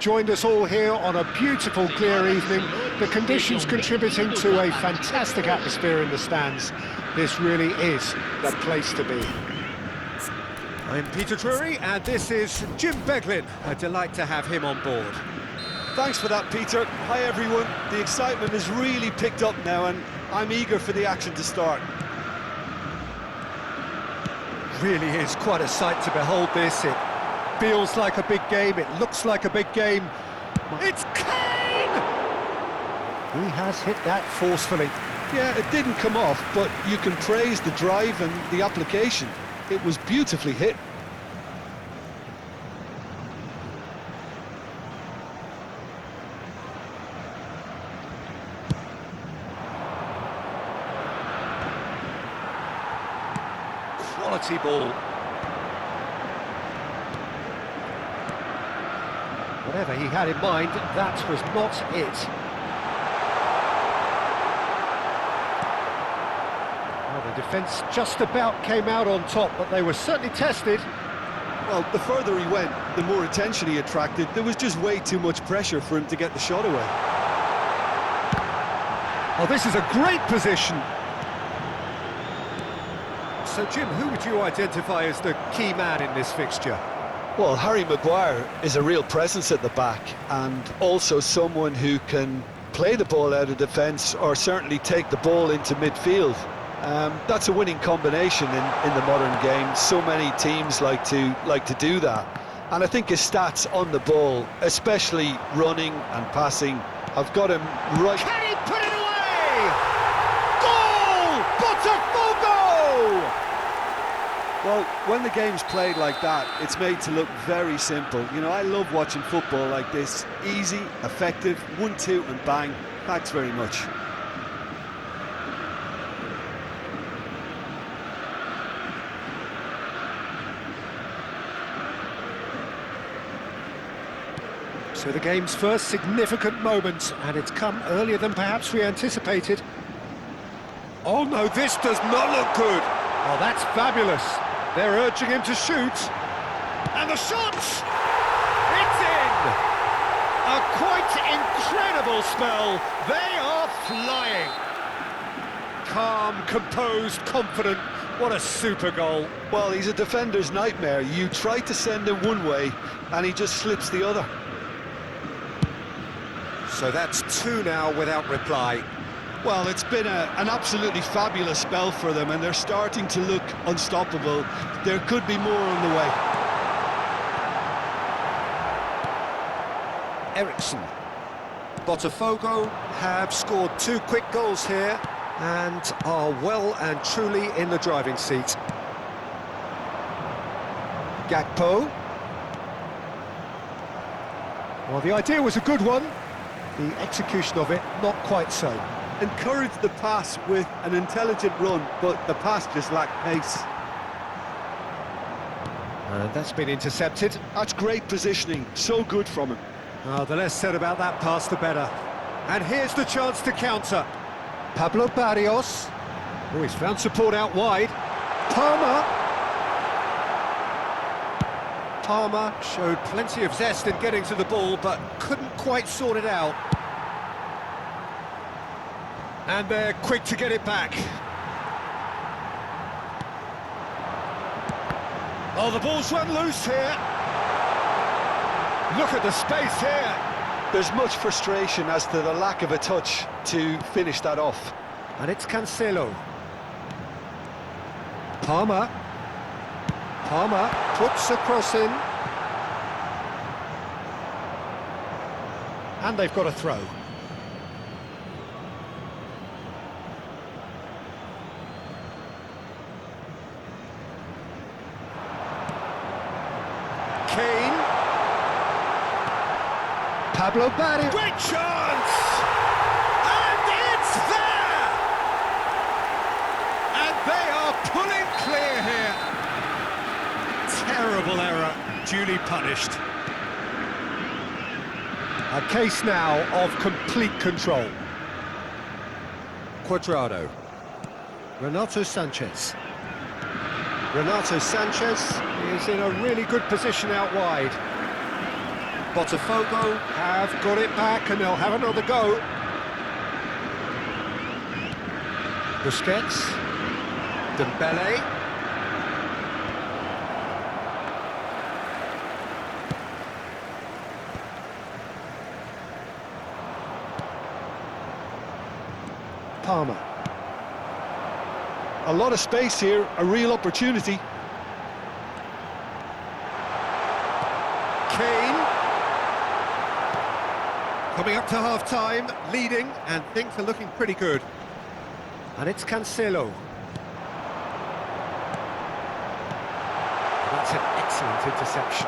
joined us all here on a beautiful, clear evening. The conditions contributing to a fantastic atmosphere in the stands. This really is the place to be. I'm Peter Drury, and this is Jim Beglin. A delight to have him on board. Thanks for that, Peter. Hi, everyone. The excitement has really picked up now, and I'm eager for the action to start. Really is quite a sight to behold this. It feels like a big game, it looks like a big game. It's Kane! He has hit that forcefully. Yeah, it didn't come off, but you can praise the drive and the application. It was beautifully hit. Quality ball. Whatever he had in mind, that was not it. Well, the defence just about came out on top, but they were certainly tested. Well, the further he went, the more attention he attracted. There was just way too much pressure for him to get the shot away. Oh, this is a great position. So, Jim, who would you identify as the key man in this fixture? Well, Harry Maguire is a real presence at the back, and also someone who can play the ball out of defence or certainly take the ball into midfield. That's a winning combination in the modern game. So many teams like to do that, and I think his stats on the ball, especially running and passing, have got him right. Can he put it away? Goal! Botafogo! Well, when the game's played like that, it's made to look very simple. You know, I love watching football like this. Easy, effective, 1-2 and bang. Thanks very much. So the game's first significant moment, and it's come earlier than perhaps we anticipated. Oh no, this does not look good. Oh, that's fabulous. They're urging him to shoot. And the shot! It's in! A quite incredible spell. They are flying. Calm, composed, confident. What a super goal. Well, he's a defender's nightmare. You try to send him one way, and he just slips the other. So that's two now without reply. Well, it's been an absolutely fabulous spell for them, and they're starting to look unstoppable. There could be more on the way. Eriksson. Botafogo have scored two quick goals here and are well and truly in the driving seat. Gakpo. Well, the idea was a good one. The execution of it, not quite so. Encouraged the pass with an intelligent run, but the pass just lacked pace. And that's been intercepted. That's great positioning, so good from him. Oh, the less said about that pass, the better. And here's the chance to counter. Pablo Barrios. Oh, he's found support out wide. Palmer showed plenty of zest in getting to the ball, but couldn't quite sort it out. And they're quick to get it back. Oh, the ball's run loose here. Look at the space here. There's much frustration as to the lack of a touch to finish that off. And it's Cancelo. Palmer puts a cross in. And they've got a throw. Kane. Pablo Barrios. Great chance! And it's there! And they are pulling clear here. Terrible error, duly punished. A case now of complete control. Cuadrado. Renato Sanchez. Renato Sanchez is in a really good position out wide. Botafogo have got it back and they'll have another go. Busquets. Dembele. Palmer. A lot of space here, a real opportunity. Kane. Coming up to half-time, leading, and things are looking pretty good. And it's Cancelo. That's an excellent interception.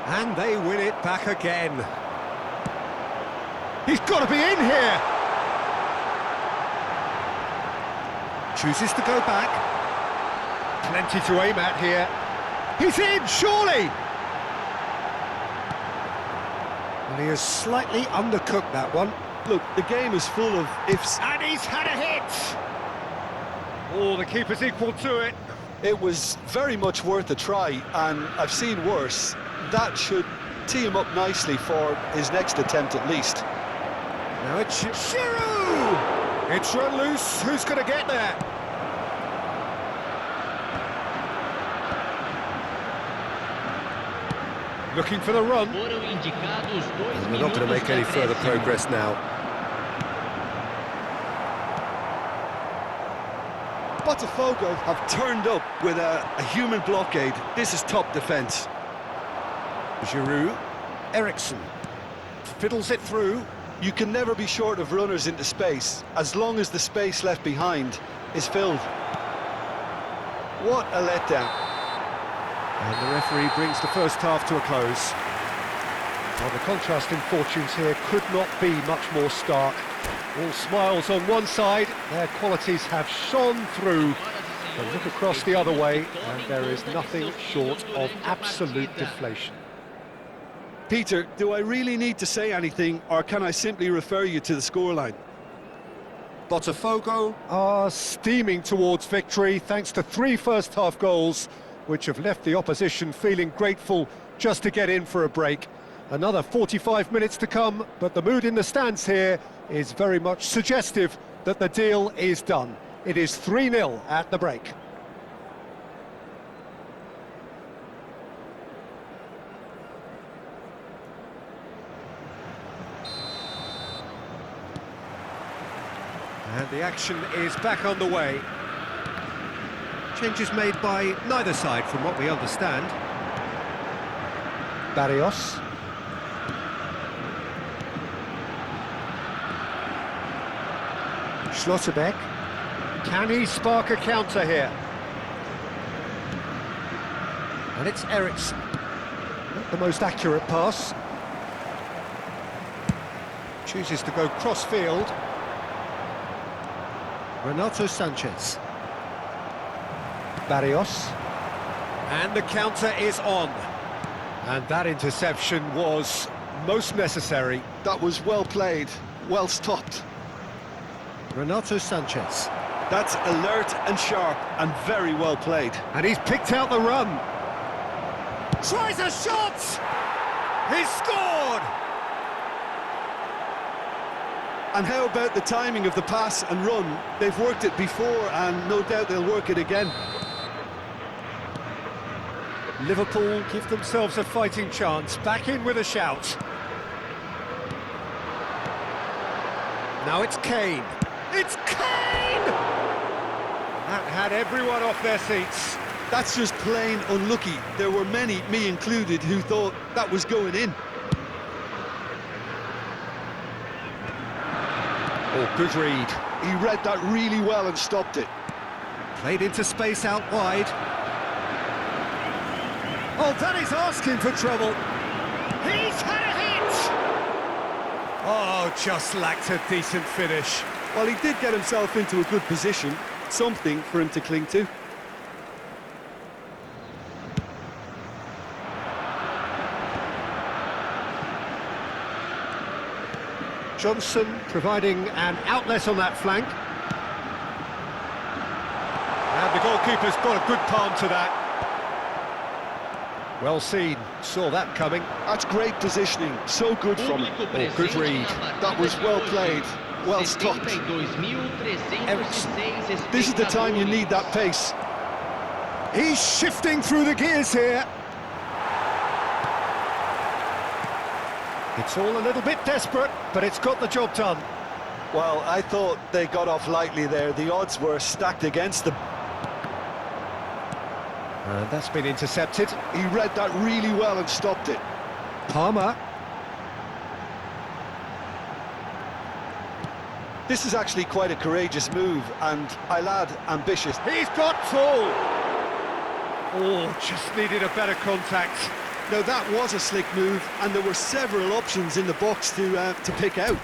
And they win it back again. He's got to be in here! Chooses to go back. Plenty to aim at here. He's in, surely! And he has slightly undercooked that one. Look, the game is full of ifs. And he's had a hit! Oh, the keeper's equal to it. It was very much worth a try, and I've seen worse. That should tee him up nicely for his next attempt at least. Now it's Giroud! It's run loose, who's going to get there? Looking for the run. We're not going to make any further progress now. Botafogo have turned up with a human blockade. This is top defence. Giroud. Eriksen. Fiddles it through. You can never be short of runners into space, as long as the space left behind is filled. What a letdown. And the referee brings the first half to a close. Well, the contrasting fortunes here could not be much more stark. All smiles on one side, their qualities have shone through. But look across the other way, and there is nothing short of absolute deflation. Peter, do I really need to say anything, or can I simply refer you to the scoreline? Botafogo are steaming towards victory thanks to 3 first-half goals, which have left the opposition feeling grateful just to get in for a break. Another 45 minutes to come, but the mood in the stands here is very much suggestive that the deal is done. It is 3-0 at the break. And the action is back on the way. Changes made by neither side from what we understand. Barrios. Schlotterbeck. Can he spark a counter here? And it's Eriksen. Not the most accurate pass. Chooses to go cross-field. Renato Sanchez. Barrios. And the counter is on. And that interception was most necessary. That was well played, well stopped. Renato Sanchez. That's alert and sharp and very well played. And he's picked out the run. Tries a shot! He's scored! And how about the timing of the pass and run? They've worked it before and no doubt they'll work it again. Liverpool give themselves a fighting chance, back in with a shout. Now it's Kane. It's Kane! That had everyone off their seats. That's just plain unlucky. There were many, me included, who thought that was going in. Oh, good read. He read that really well and stopped it. Played into space out wide. Oh, that is asking for trouble. He's had a hit! Oh, just lacked a decent finish. Well, he did get himself into a good position, something for him to cling to. Johnson providing an outlet on that flank. And the goalkeeper's got a good palm to that. Well seen, saw that coming. That's great positioning, so good from him. Oh, good read. That was well played, well stopped. This is the time you need that pace. He's shifting through the gears here. It's all a little bit desperate, but it's got the job done. Well, I thought they got off lightly there. The odds were stacked against them. And that's been intercepted. He read that really well and stopped it. Palmer. This is actually quite a courageous move, and I'll add, ambitious. He's got full. Oh, just needed a better contact. Now that was a slick move, and there were several options in the box to pick out.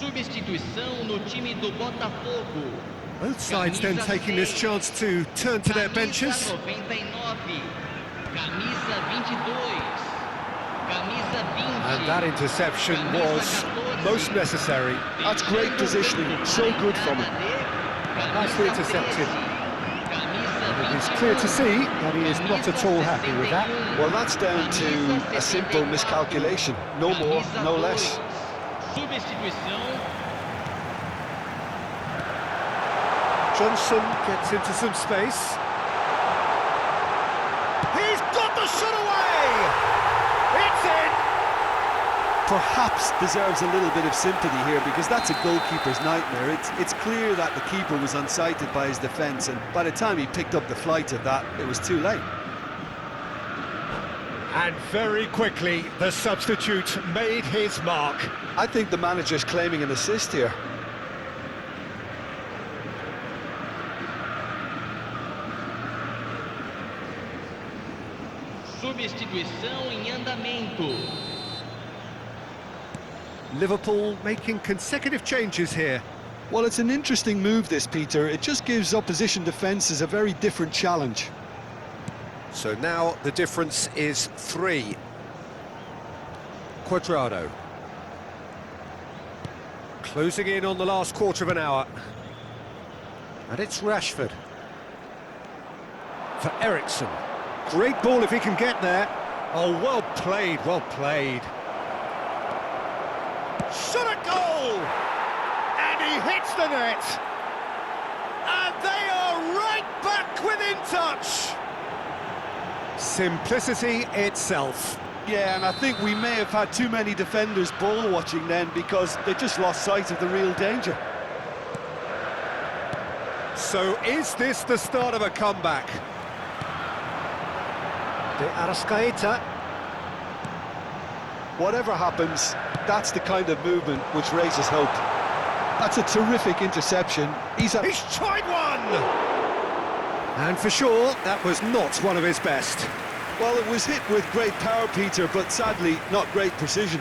Substituição no time do Botafogo. Both sides then taking this chance to turn to their benches. Camisa 99, camisa 22, camisa 20. And that interception was most necessary. That's great positioning, so good from him. Nicely intercepted. It is clear to see that he is not at all happy with that. Well, that's down to a simple miscalculation. No more, no less. Substituição. Johnson gets into some space. He's got the shot away! It's in! Perhaps deserves a little bit of sympathy here, because that's a goalkeeper's nightmare. It's clear that the keeper was unsighted by his defence, and by the time he picked up the flight of that, it was too late. And very quickly, the substitute made his mark. I think the manager's claiming an assist here. Substituição em andamento. Liverpool making consecutive changes here. Well, it's an interesting move, this, Peter. It just gives opposition defences a very different challenge. So now the difference is 3. Cuadrado. Closing in on the last quarter of an hour. And it's Rashford. For Eriksen. Great ball if he can get there. Oh, well played, well played. Shot a goal! And he hits the net. And they are right back within touch. Simplicity itself. Yeah, and I think we may have had too many defenders ball watching then, because they just lost sight of the real danger. So is this the start of a comeback? De Arrascaeta. Whatever happens, that's the kind of movement which raises hope. That's a terrific interception. He's tried one! And for sure, that was not one of his best. Well, it was hit with great power, Peter, but sadly, not great precision.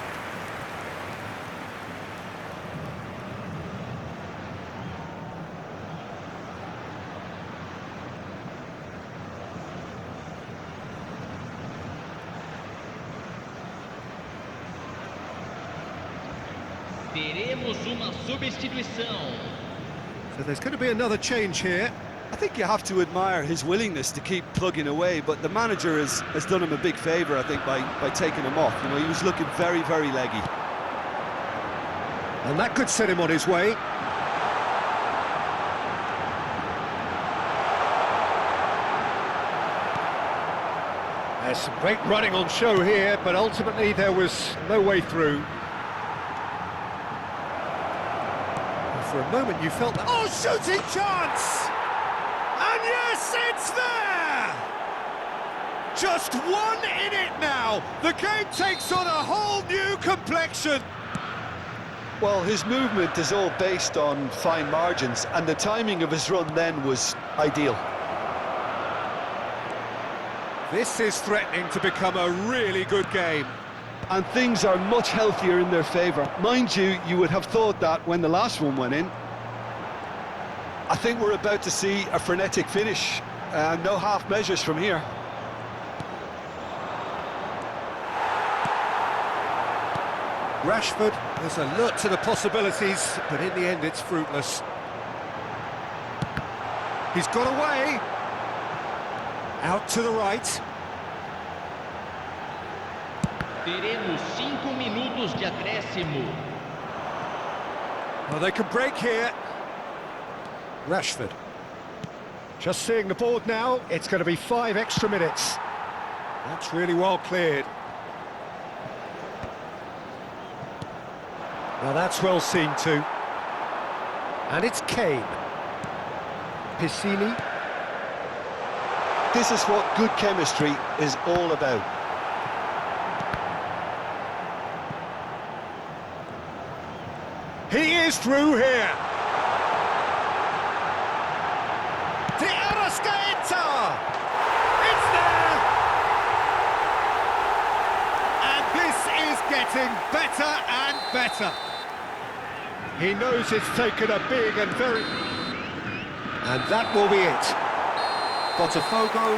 Teremos uma substituição. So there's going to be another change here. I think you have to admire his willingness to keep plugging away, but the manager has done him a big favour, I think, by taking him off. You know, he was looking very, very leggy. And that could set him on his way. There's some great running on show here, but ultimately there was no way through. For a moment you felt that... Oh, shooting chance! And yes, it's there! Just one in it now. The game takes on a whole new complexion. Well, his movement is all based on fine margins, and the timing of his run then was ideal. This is threatening to become a really good game. And things are much healthier in their favour. Mind you, you would have thought that when the last one went in. I think we're about to see a frenetic finish. No half measures from here. Rashford is alert to the possibilities, but in the end it's fruitless. He's got away. Out to the right. Teremos 5 minutos de acréscimo. Well, they can break here. Rashford. Just seeing the board now, it's going to be 5 extra minutes. That's really well cleared. Now that's well seen too. And it's Kane. Piscini. This is what good chemistry is all about. He is through here. De Arrascaeta! It's there! And this is getting better and better. He knows it's taken a big and very... And that will be it. Botafogo